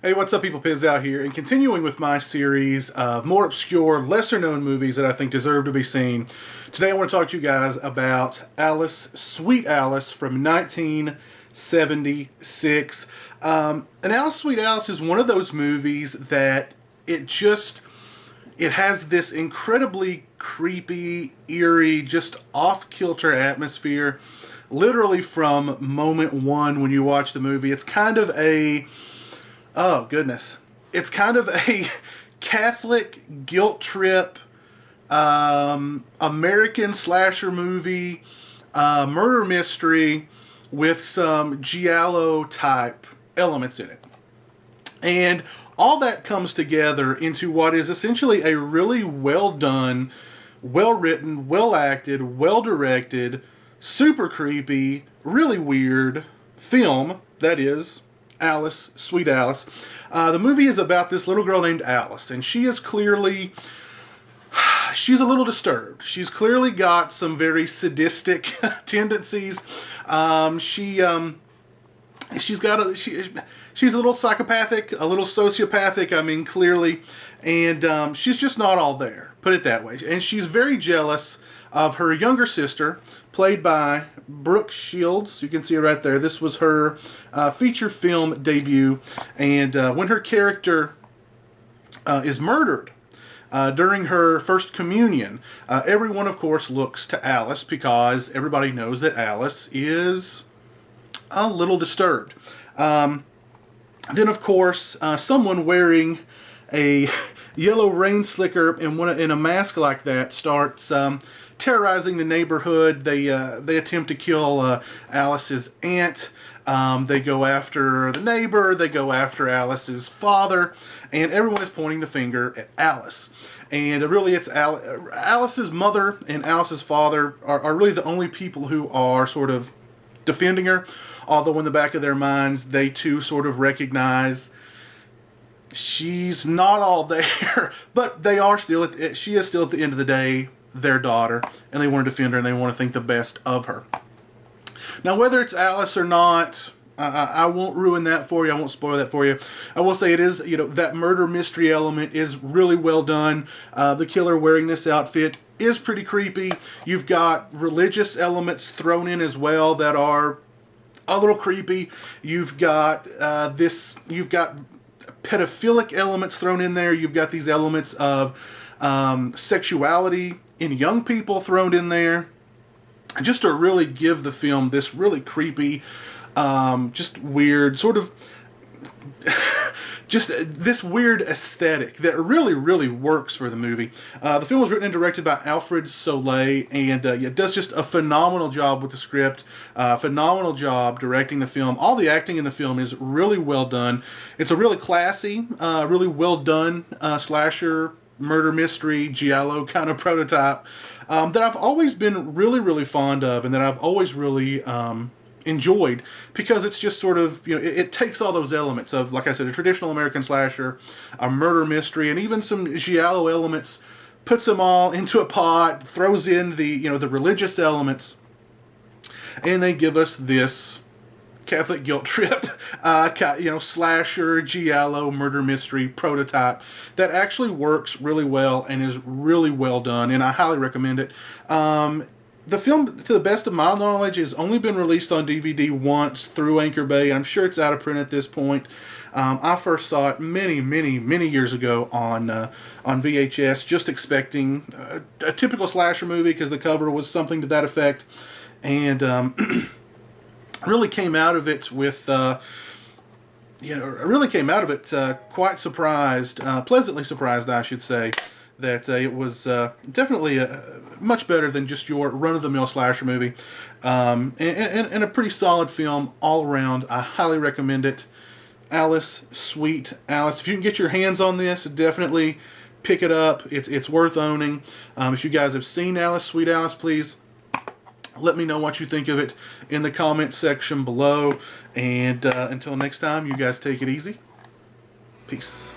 Hey, what's up, people? Piz out here, and continuing with my series of more obscure, lesser-known movies that I think deserve to be seen. Today I want to talk to you guys about Alice, Sweet Alice from 1976. And Alice, Sweet Alice is one of those movies that it has this incredibly creepy, eerie, just off-kilter atmosphere. Literally from moment one when you watch the movie, it's kind of a... Oh, goodness. It's kind of a Catholic guilt trip, American slasher movie, murder mystery with some giallo type elements in it. And all that comes together into what is essentially a really well done, well written, well acted, well directed, super creepy, really weird film that is Alice, Sweet Alice. The movie is about this little girl named Alice, and she's a little disturbed. She's clearly got some very sadistic tendencies. She's a little psychopathic, a little sociopathic, I mean, clearly, and she's just not all there, put it that way. And she's very jealous of her younger sister, played by Brooke Shields. You can see her right there. This was her feature film debut, and when her character is murdered during her first communion, everyone, of course, looks to Alice because everybody knows that Alice is a little disturbed. Then, of course, someone wearing a yellow rain slicker and in a mask like that starts terrorizing the neighborhood. They attempt to kill Alice's aunt. They go after the neighbor. They go after Alice's father, and everyone is pointing the finger at Alice. And really, it's Alice's mother and Alice's father are really the only people who are sort of defending her. Although in the back of their minds, they too sort of recognize she's not all there, but they are still. She is still at the end of the day their daughter, and they want to defend her, and they want to think the best of her. Now, whether it's Alice or not, I won't ruin that for you. I won't spoil that for you. I will say it is, that murder mystery element is really well done. The killer wearing this outfit is pretty creepy. You've got religious elements thrown in as well that are a little creepy. You've got pedophilic elements thrown in there. You've got these elements of sexuality in young people thrown in there, just to really give the film this really creepy, just weird, sort of just this weird aesthetic that really, really works for the movie. The film was written and directed by Alfred Soleil, and it does just a phenomenal job with the script, phenomenal job directing the film. All the acting in the film is really well done. It's a really classy, really well done slasher, murder mystery, giallo kind of prototype that I've always been really, really fond of, and that I've always really enjoyed, because it's just sort of, it takes all those elements of, like I said, a traditional American slasher, a murder mystery, and even some giallo elements, puts them all into a pot, throws in the religious elements, and they give us this Catholic guilt trip, slasher, giallo, murder mystery prototype that actually works really well and is really well done, and I highly recommend it. The film, to the best of my knowledge, has only been released on DVD once through Anchor Bay. I'm sure it's out of print at this point. I first saw it many, many, many years ago on VHS, just expecting a typical slasher movie because the cover was something to that effect, and really came out of it with, quite surprised, pleasantly surprised, I should say, that it was definitely much better than just your run-of-the-mill slasher movie, and a pretty solid film all around. I highly recommend it. Alice, Sweet Alice. If you can get your hands on this, definitely pick it up. It's worth owning. If you guys have seen Alice, Sweet Alice, please let me know what you think of it in the comment section below. And until next time, you guys take it easy. Peace.